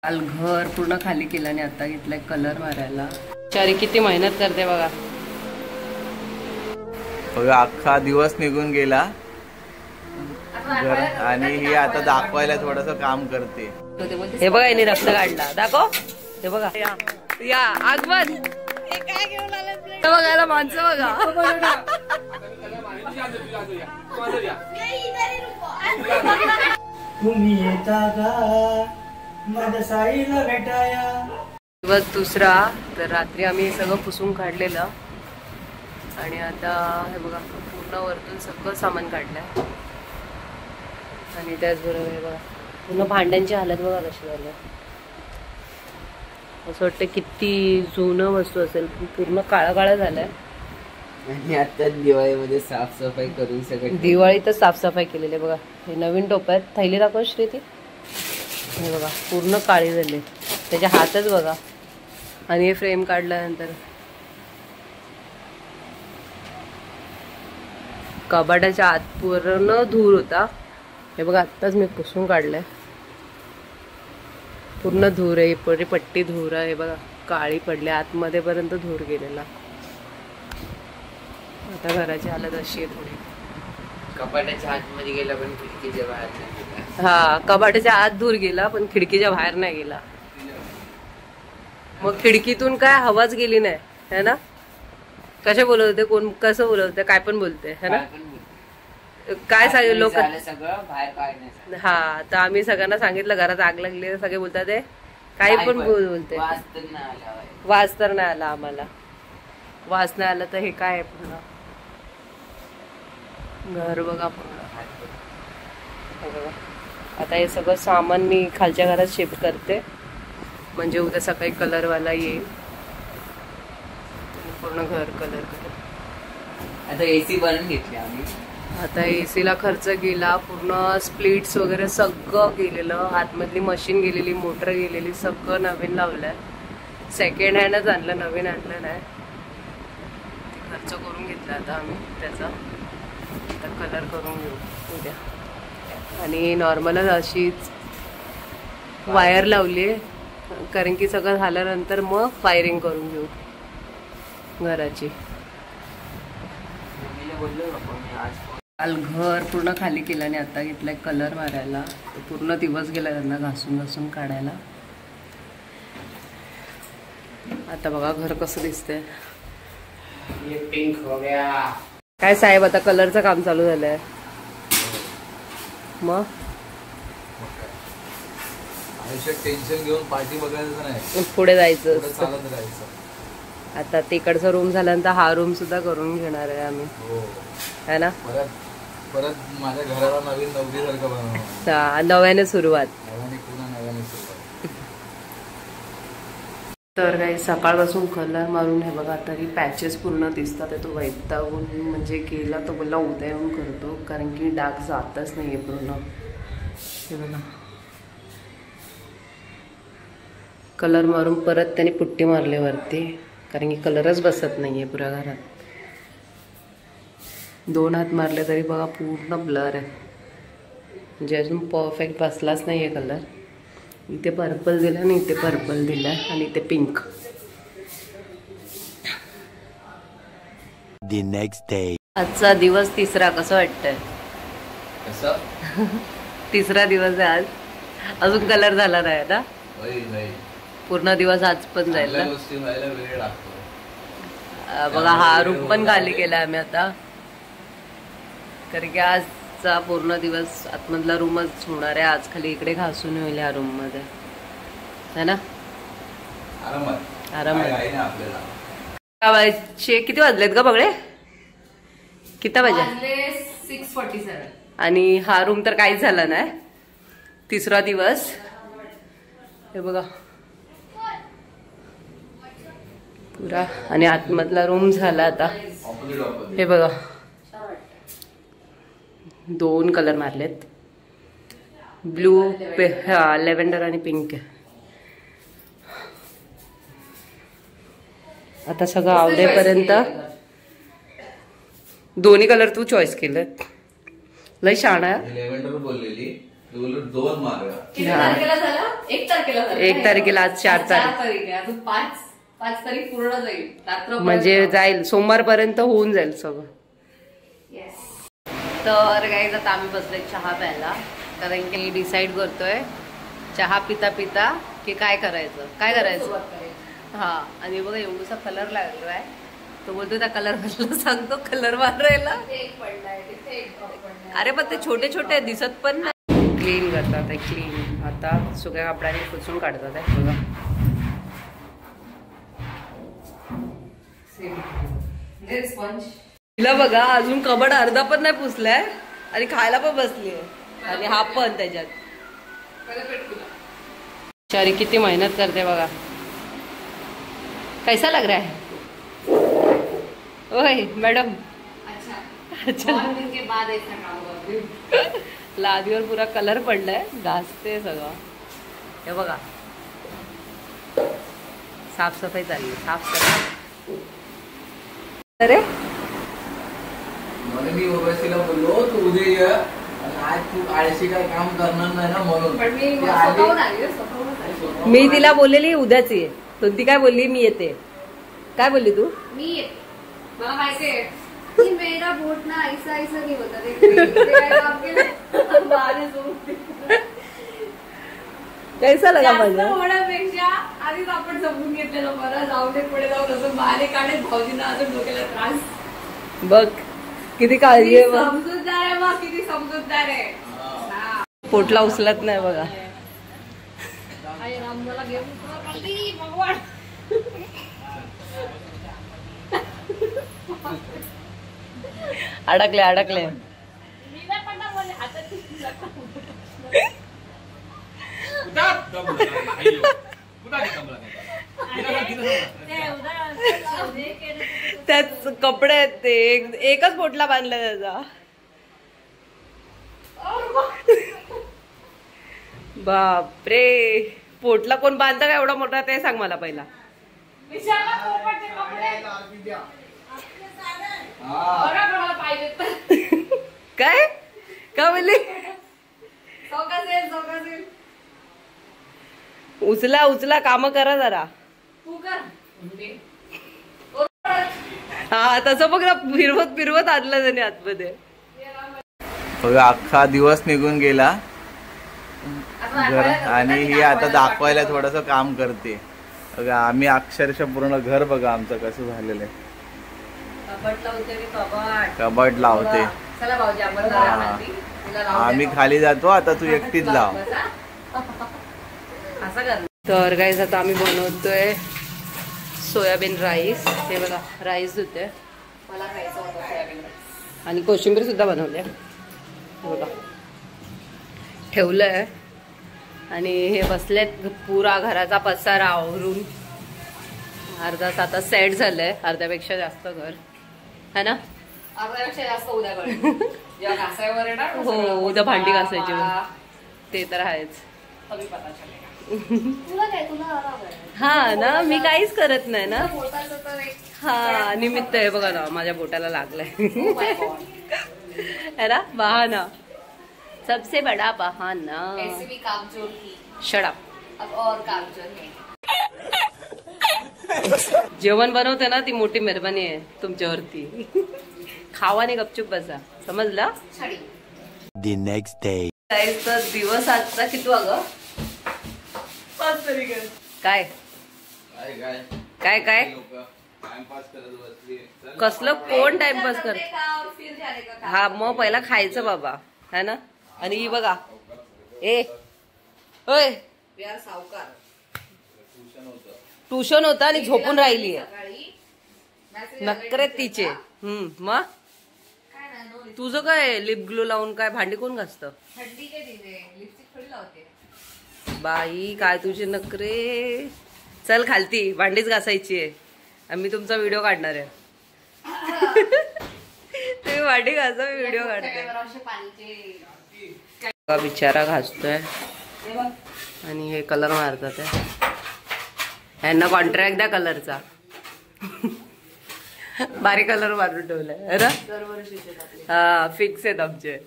काल घर पूर्ण खाली केलं आणि आता घेतलंय कलर मारायला. चारी किती मेहनत करते बघा. अख्खा दिवस निघून गेला आणि ही आता दाखवायला थोडस काम करते. हे बघा यांनी रक्त काढला. दाखव. हे बघा या आगमन बघायला माणसं बघा. तुम्ही येता का माझ्या साईला भेटाया. दिवस दुसरा. तर रात्री आम्ही सगळं पुसून काढलेलं आणि आता हे बघा पूर्ण वरतून सगळं सामान काढलंय आणि त्याचबरोबर हे बघा पूर्ण भांड्यांची हालत बघा कशी झाली. असं वाटतं किती जुनं वस्तू असेल. पूर्ण काळा काळा झालाय. आणि आता दिवाळीमध्ये साफसफाई करून सगळं दिवाळीतच साफसफाई केलेली आहे बघा. हे नवीन टोप आहेत. थैली दाखव श्री ती. हे बघा पूर्ण काळी झाली. त्याचे हातच बघा. आणि हे फ्रेम काढल्यानंतर कबाडाच्या आत पूर्ण धूर होता. हे बघा आत्ताच मी पुसून काढलंय. पूर्ण धूर आहे. पुरी पट्टी धूर आहे. बघा काळी पडली. आतमध्ये पर्यंत धूर गेलेला. आता घराची हालत अशी आहे थोडी. कपाटाच्या आतमध्ये गेला पण खिडकीच्या बाहेर नाही गेला. हा कपाटाच्या आत धूर गेला पण खिडकीच्या बाहेर नाही गेला. मग खिडकीतून काय हवाच गेली नाही है ना. कसे बोलत होते कोण कसं बोलत होते काय पण बोलते है ना. काय सांगितलं लोक सगळं बाहेर काढण्याचं. हा तर आम्ही सगळ्यांना सांगितलं घरात आग लागली. सगळे बोलतात ते काही पण बोलते. वास तर नाही आला आम्हाला. वास नाही आला तर हे काय आहे पूर्ण घर बघा पूर्ण. आता हे सगळं सामान मी खालच्या घरात शिफ्ट करते म्हणजे उद्या सकाळी कलरवाला येईल. पूर्ण घर कलर करेल. आता एसी बनवून घेतली आम्ही. आता एसीला खर्च गेला. पूर्ण स्प्लिट्स वगैरे सगळं गेलेलं. आतमधली मशीन गेलेली. मोटर गेलेली. सगळं नवीन लावलंय. सेकंड हँडच आणलं. नवीन आणलं नाही. खर्च करून घेतला आता आम्ही त्याचा. आता कलर करून घेऊ उद्या. आणि नॉर्मलच अशीच वायर लावली कारण की सगळं झाल्यानंतर मग फायरिंग करून घेऊ घराची. काल घर पूर्ण खाली केलं आणि आता घेतलंय कलर मारायला. पूर्ण दिवस गेला त्यांना घासून घासून काढायला. आता बघा घर कसं दिसतंय. पिंक हो गया. काय साहेब आता कलरचं काम चालू झालंय. मग टेन्शन घेऊन पार्टी बघायचं नाही. पुढे जायचं. चालत राहायचं. आता तिकडचा रूम झाल्यानंतर हा रूम सुद्धा करून घेणार आहे आम्ही है ना. परत माझ्या घराला नवीन नवरीसारखं बनवणार. नव्याने सुरुवात. तर काही सकाळपासून कलर मारून हे बघा तरी पॅचेस पूर्ण दिसतात. तो वैतागून म्हणजे गेला तो बोलला उद्या येऊन करतो कारण की डाग जातच नाही आहे पूर्ण. हे बघा कलर मारून परत त्याने पुट्टी मारली वरती कारण की कलरच बसत नाही आहे पुऱ्या घरात. 2 हात मारले तरी बघा पूर्ण ब्लर आहे. म्हणजे अजून परफेक्ट बसलाच नाही आहे कलर. इथे पर्पल दिला आणि इथे पर्पल दिला आणि इथे पिंक. The next day. आजचा दिवस तिसरा. कसं वाटतंय. तिसरा दिवस आहे आज. अजून कलर झाला नाही ना. पूर्ण दिवस आज पण जाईल ना. बघा हा रूम पण खाली केला आम्ही आता कारण की आजचा पूर्ण दिवस आतमधला रूमच होणार आहे. आज खाली इकडे घासून होईल ह्या रूम मध्ये है ना. आरामात. किती वाजलेत का बघळे. किती वाजले 6:47. आणि हा रूम तर काहीच झाला नाही. तिसरा दिवस. हे बघा पुरा. आणि आतमधला रूम झाला आता. हे बघा 2 कलर मारलेत. ब्लू लेव्हेंडर आणि पिंक. आता सगळं आवडेपर्यंत दोन्ही कलर तू चॉईस केलेत. लय छान आहे. लेव्हेंडर बोललेली दोन मार्ग. किती तारखेला झाला? 1 तारखेला झाला. 1 तारखेला, आज 4 तारीख. 4 तारीख आहे. अजून 5 तारीख पूर्ण जाईल. रात्र म्हणजे जाईल सोमवारपर्यंत होऊन जाईल सगळं. येस. तर गाईज आता आम्ही बसलोय चहा प्यायला, कारण की डिसाईड करतोय चहा पिता पिता की काय करायचं. हा, आणि बघा एवढसा कलर लागलाय. तो बोलतो त्या कलर बदला, सांगतो कलर मारायला. अरे पण ते छोटे छोटे दिसत पण नाही. क्लीन करतात आहे, क्लीन. आता सुक्या कपड्याने पुसून काढतात आहे बघा. तिला बघा अजून कबड अर्धा पण नाही पुसलाय आणि खायला पण बसलीये, आणि हा पण त्याच्यात. शरी किती मेहनत करते बघा. कैसा लग रहा है? ओए मैडम. अच्छा. के बाद ऐसा काम करते. लादीवर पुरा कलर पडलाय, घासते सगळं. हे बघा साफसफाई चालली, साफसफाई. अरे म्हणून मी उर्वशीला बोललो तू उद्या ये, आणि आज तू आळशी काय काम करणार नाही ना म्हणून. पण मी स्वतःहून आली. मी तिला बोललेली उद्याच ये, तर ती काय बोलली मी येते. काय बोलली तू? मी येते. मला माहितीये की मेरा बोट ना ऐसा ऐसा नहीं होता. कैसा लगा माझा? होण्यापेक्षा आधीच आपण समजून घेतलेलं बरं. जाऊ दे पुढे जाऊन असं बाहेर काढत भाऊजींना अजून डोक्याला त्रास. बघ किती काळजी आहे बघ. समजूतदार आहे बघ, किती समजूतदार आहे. पोटला उचलत नाही बघा. मला घेऊन भगवान. अडकले. त्याच कपडे आहेत ते, एकच पोटला बांधला त्याचा. बापरे, पोटला कोण बांधता का एवढा मोठा ते सांग मला पहिला. काय का बोलली? उचला काम करा जरा. हा तसं बघ ना, फिरवत आणलं त्याने आतमध्ये. बघा अख्खा दिवस निघून गेला घर, आणि ही आता दाखवायला थोडस काम करते बघा. आम्ही अक्षरशः पूर्ण घर बघा आमचं कसं झालेलं आहे. कबड लावते. आम्ही खाली जातो, आता तू एकटीच लाव. तर गाईस आता आम्ही बनवतोय सोयाबीन राईस. हे बघा राईस धुते, मला खायचं होतं सोयाबीन राईस. आणि कोशिंबीर सुद्धा बनवले बघा, ठेवलंय. आणि हे बसलेत पुरा घराचा पसारा आवरून. अर्धा तास सेट झालंय, अर्ध्यापेक्षा जास्त घर है ना. अर्ध्यापेक्षा जास्त उद्या कळेल. जेव्हा घासायवर येणार हो, उद्या भांडी घासायची ते तर आहेच. तुला काय, तुला आराम आहे. हा ना, मी काहीच करत नाही ना. बोटाचं तर एक हा निमित्त आहे बघा ना, माझ्या बोटाला लागलाय. Oh my God. है ना, बहाना, सबसे बड़ा बहाना. ऐसे भी कामचोर थी, शट अप. अब और कामचोर है. जेवण बनवते ना ती मोठी मेहरबानी आहे तुमच्यावरती. खावा आणि गपचूप बसा, समजला. छडी. The next day. तर दिवस आजचा किती ग? काय काय काय टाइमपास करत बसली. कसलं कोण टाइमपास कर. और फिर जाने का काम. हा मग पहिला खायचं बाबा, है ना. आणि ही बघा, ए होय यार सावकार. ट्युशन होतं आणि झोपून राहिली आहे. सकाळी नखरे तिचे. मग काय ना, नो लिपस्टिक. तुझं काय लिप ग्लो लावून काय भांडी कोण घासतं? थंडी काय तिथे लिपस्टिक थोडी लावते. बाई काय तुझे नखरे. चल खालती, भांडीच घासायची आहे. आम्ही तुमचा व्हिडिओ काढणार आहे. तुम्ही भांडी घासा, मी व्हिडिओ काढते. पाणीचे बिचारा घासतोय आणि हे कलर मारतात. यांना कॉन्ट्रॅक्ट द्या कलरचा. बारीक कलर मारून ठेवलाय. दरवर्षीचे आपले. हा फिक्स आहेत आमचे.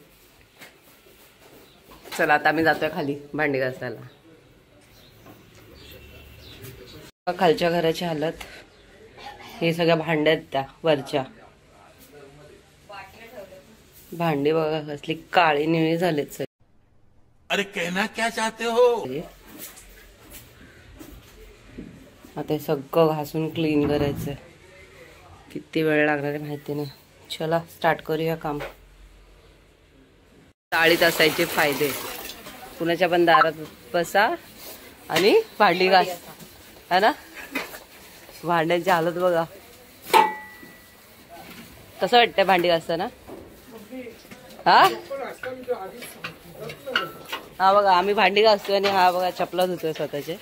चला आता आम्ही जातोय खाली भांडी घासायला. खालच्या घराची हालत, हे सगळ्या भांड्या आहेत त्या वरच्या. भांडी बघा कसली काळी निळी झालेत सगळे. अरे कहना क्या चाहते हो? आता हे सगळं घासून क्लीन करायचंय. किती वेळ लागणार आहे माहिती नाही. चला स्टार्ट करूया काम. चाळीत असायचे फायदे. कुणाच्या पण दारात बसा आणि भांडी घास, है ना. भांड्यांची हालत बघा. कसं वाटतंय भांडी घासताना? हा हा बघा आम्ही भांडी घासतोय आणि हा बघा चपला धुतोय स्वतःचे.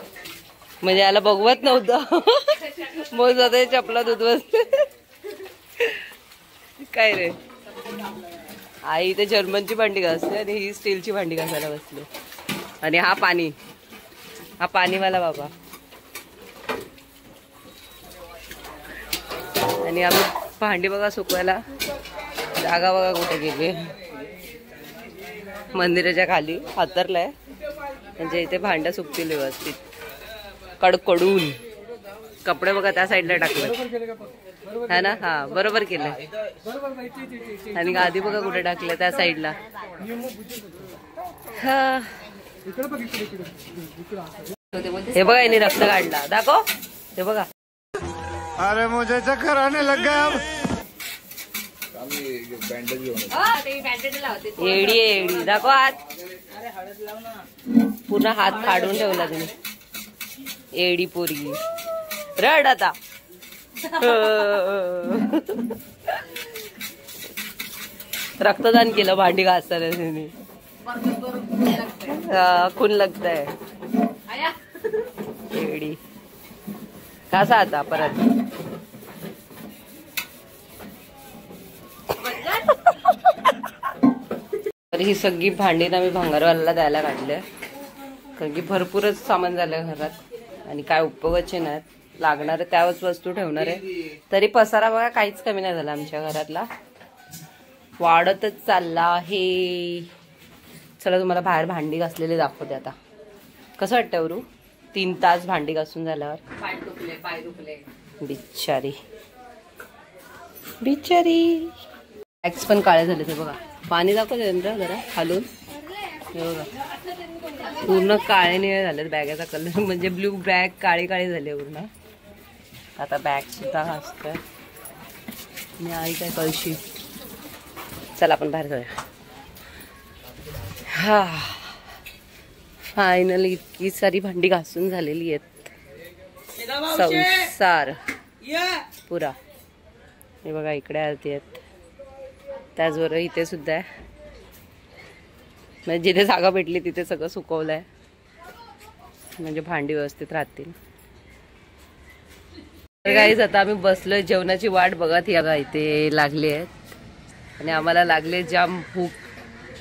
म्हणजे याला बघवत नव्हतं मग स्वतः चपला धुत बसते. काय रे, आई इथे जर्मनची भांडी घासते आणि ही स्टीलची भांडी घासायला बसली. आणि हा पाणीवाला बाबा. आणि आम्ही भांडी बघा सुकवायला जागा बघा कुठे गेली. मंदिराच्या खाली हातरलाय म्हणजे इथे भांड्या सुकतील व्यवस्थित कडकडून. कपडे बघा त्या साईडला टाकले है ना. हा बरोबर केलंय. आणि गादी बघा कुठे टाकलं त्या साईडला. हे बघा यांनी रक्त काढला. दाखव हे बघा. अरे मुझे चक्कर आने लग गया अब. एडी एडी दाखव हात. पूर्ण हात काढून ठेवला तुम्ही. एडी पोरगी रड आता. रक्तदान केलं भांडी घासताना त्यांनी. खून लागतंय. एडी कसा आता परत. तर ही सगळी भांडी ना मी भंगारवाल्याला द्यायला काढले. कारण की भरपूरच सामान झालं घरात आणि काय उपयोगाचे नाहीत. लागणार त्याच वस्तू ठेवणार आहे. तरी पसारा बघा काहीच कमी नाही झाला आमच्या घरातला. वाढतच चालला आहे. चला तुम्हाला बाहेर भांडी घासलेली दाखवते आता. कसं वाटतं वरू 3 तास भांडी घासून झाल्यावर. पाय दुखले. बिचारी बिचारी. बॅग्स पण काळे झाले ते बघा. पाणी दाखवते जरा खालून. हे बघा पूर्ण काळे निळे झाले बॅगेचा कलर. म्हणजे ब्ल्यू बॅग काळी काळी झाली पूर्ण. आता बॅग सुद्धा घासतोय. आणि आई काय कळशी. चला आपण बाहेर जाऊया. हा फायनली इतकी सारी भांडी घासून झालेली आहेत. संसार पुरा. हे बघा इकडे आरती आहेत. त्याचबरोबर इथे सुद्धा आहे. म्हणजे जिथे जागा भेटली तिथे सगळं सुकवलंय म्हणजे भांडी व्यवस्थित राहतील. तर गाईज आता आम्ही बसलोय जेवणाची वाट बघत. या इथे लागली आहेत आणि आम्हाला लागले जाम भूक.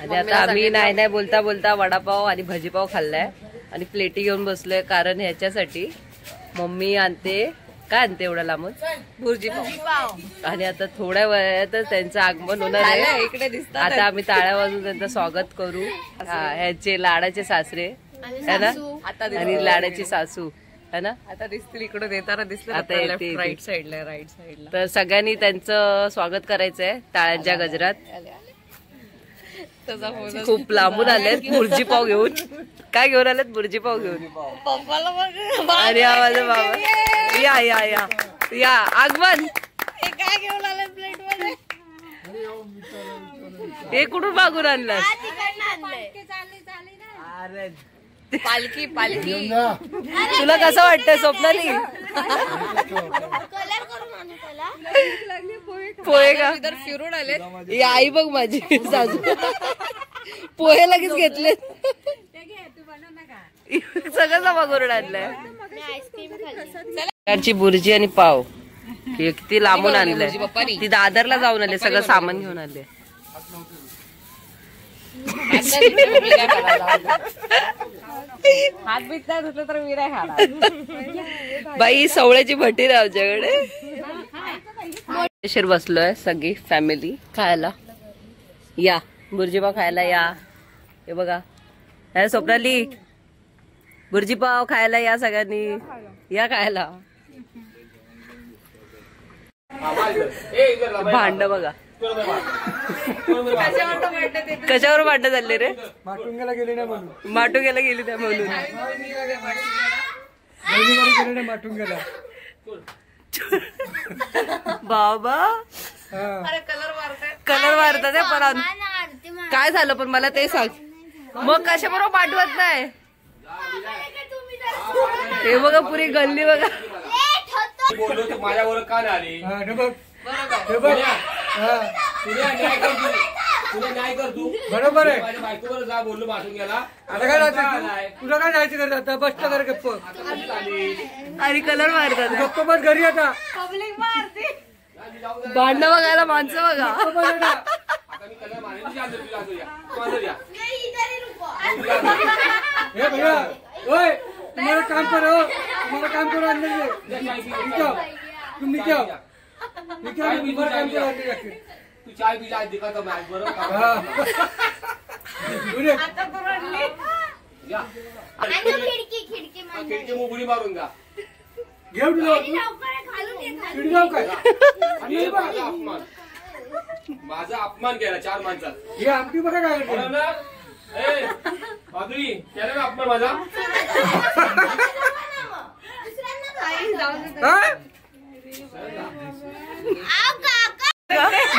आणि आता आम्ही नाही बोलता बोलता वडापाव आणि भजीपाव खाल्लाय आणि प्लेटी घेऊन बसलोय. कारण ह्याच्यासाठी मम्मी आणते काय आणते एवढा लांबून भुर्जी पाव. आणि आता थोड्या वेळातच त्यांचं आगमन होणार आहे. इकडे दिसत. आता आम्ही टाळ्या वाजून त्यांचं स्वागत करू. ह्याचे लाडाचे सासरे है ना आणि लाडाची सासू है ना. आता दिसतील इकडून येताना दिसतील. आता येते राईट साईडला. तर सगळ्यांनी त्यांचं स्वागत करायचंय टाळ्यांच्या गजरात. खूप लांबून आलेत भुर्जी पाव घेऊन. काय घेऊन आलेत? भुर्जी पाव घेऊन. अरे माझा बाबा या या या या आगमन. काय घेऊन आलेत प्लेट मध्ये? हे कुठून मागून आणलं? पालखी पालखी. तुला कसं वाटतंय स्वप्नाली? पोहे का फिरून आले. आई बघ माझी सासू पोहे लगेच घेतले. सगळं जमा करून आणलंय. प्रकारची भुर्जी आणि पाव किती लांबून आणलंय. ती दादरला जाऊन आले सगळं सामान घेऊन आले. हात बीत नाही धुतलं तर मी नाही खाणार. बाई सवळ्याची भट्टी रे आमच्याकडे. बसलोय सगळी फॅमिली खायला. या भुर्जी पाव खायला या. हे बघा हे स्वप्नाली भुर्जी पाव खायला या सगळ्यांनी, या खायला. भांड बघा कशावर भांडण चालले रे. माटुंग्याला गेली ना म्हणून. माटुंग्याला गेली त्या म्हणून. माटुंग्याला बाबा कलर मारतात आहे. पण काय झालं पण मला ते सांग. मग कशा बरोबर पाठवत नाही. हे बघा पुरी गल्ली बघा. बोललो माझ्यावर का नाही आली. न्याय कर तू. बरोबर आहे. माझ्या बायकोवर जा बोललो मासून गेला. आता काय राहते तुला काय जायचं घरी आता. बस घर गप्प आणि कलर मारतात. गप्प बस घरी आता. भांडणं बघायला माणसं बघा. आता मी कलर मारेन. हे भैया ओए तुम्हारा काम करो. तुम्हारा काम करो अंदर तुम नीचे आओ. तुम्हारा काम करो अंदर जाके. तू चाय पी जा. दिखा तो मॅच बरोबर. खिडकी मुगडी मारून जा. घेऊन माझा अपमान केला 4 माणसात. हे आमटी बघा काय माधुरी केला ना अपमान माझा.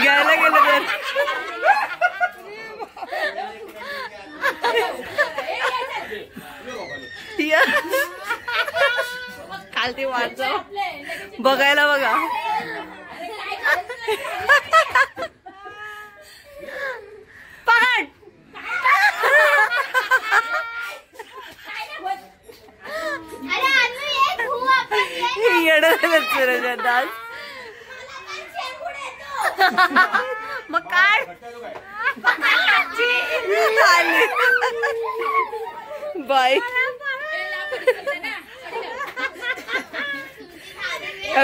घ्यायला गेलं तर खालती वाच बघायला बघा. पकड. येडं दास. मग काय बाय.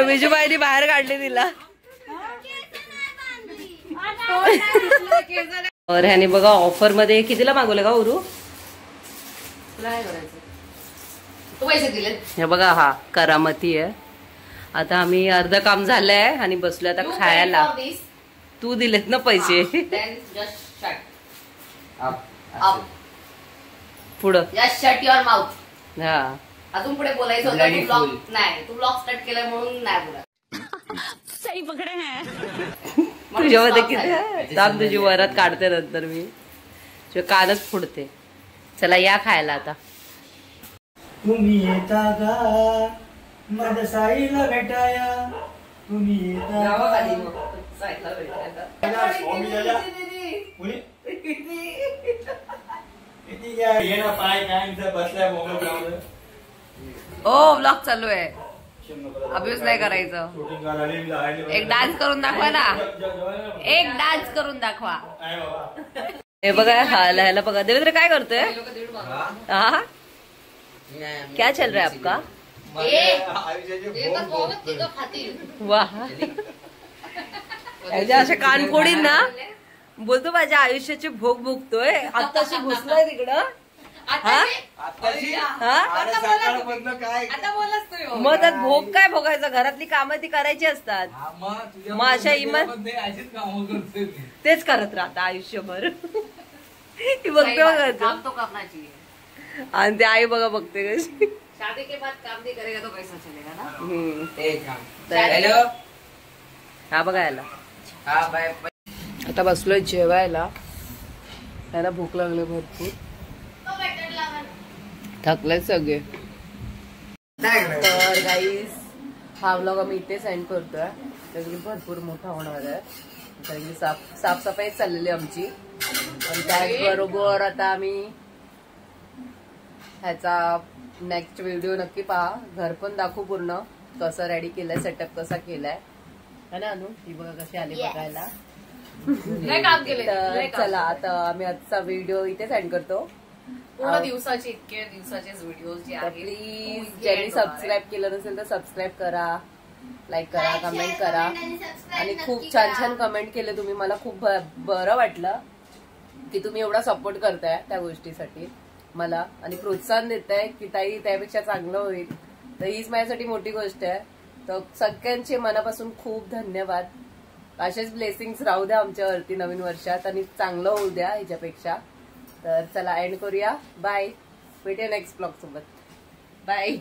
विजूबाईनी बाहेर काढले तिला. और ह्याने बघा ऑफर मध्ये कितीला मागवलं का उरू. पैसे दिले हे बघा हा करामती आहे. आता आम्ही अर्ध काम झालंय आणि बसलो आता खायला. तू दिलेत ना पैसे. पुढं शट युअर माउथ. हा अजून पुढे बोलायचं होतं. तू ब्लॉग नाही. तू ब्लॉग स्टार्ट केलाय म्हणून नाही बोलत. सही पकडे है. तुझ्यामध्ये किती दाम तुझी वरात काढते नंतर मी तुझे कानच फुडते. चला या खायला आता. तुम्ही येता का माझ्या साईला भेटाया. तुम्ही येता ओ ब्लॉग चालू आहे. अभ्यास नाही करायचं. एक डान्स करून दाखवा ना. एक डान्स करून दाखवा. हे बघा ह्याला बघा. देवेंद्र काय करतोय. हा क्या चल रहा है आपका. वाह असे कानफोडी ना बोलतो माझ्या आयुष्याची भोग भोगतोय. आत्ताशी घुसलाय तिकडं. मग त्यात भोग काय भोगायचं. घरातली कामं ती करायची असतात. मग अशा इमान तेच करत राहता आयुष्यभर. ती बघते बघा आणि ते आई बघा बघते कशी. शादी के बाद काम नहीं करेगा तो कैसा चलेगा ना. हॅलो. हा बघा याला. हा बाय. आता बसलोय जेवायला. त्याला भूक लागली भरपूर. थकले सगळे. तर गाईज हा व्लॉग आम्ही इथे सेंड करतोय. त्याची भरपूर मोठा होणार आहे. कारण की साफसफाई चाललेली आमची. आणि त्याचबरोबर आता आम्ही ह्याचा नेक्स्ट व्हिडिओ नक्की पहा. घर पण दाखवू पूर्ण कसं रेडी केलंय. सेटअप कसा केलाय है ना अनु. ती बघा कशी आली बघायला. काम केलं. चला आता आम्ही आजचा व्हिडिओ इथे सेंड करतो. पूर्ण दिवसाचे इतके दिवसाचेच व्हिडिओ जे आहेत. प्लीज ज्यांनी सबस्क्राईब केलं नसेल तर सबस्क्राईब करा. लाईक करा. कमेंट करा. आणि खूप छान छान कमेंट केले तुम्ही. मला खूप बरं वाटलं की तुम्ही एवढा सपोर्ट करताय त्या गोष्टीसाठी. मला आणि प्रोत्साहन देत आहे की ताई त्यापेक्षा चांगलं होईल. तर हीच माझ्यासाठी मोठी गोष्ट आहे. तर सगळ्यांचे मनापासून खूप धन्यवाद. असेच ब्लेसिंग्स राहू द्या आमच्यावरती नवीन वर्षात आणि चांगलं होऊ द्या ह्याच्यापेक्षा. तर चला एंड करूया. बाय. भेटूया नेक्स्ट ब्लॉग सोबत. बाय.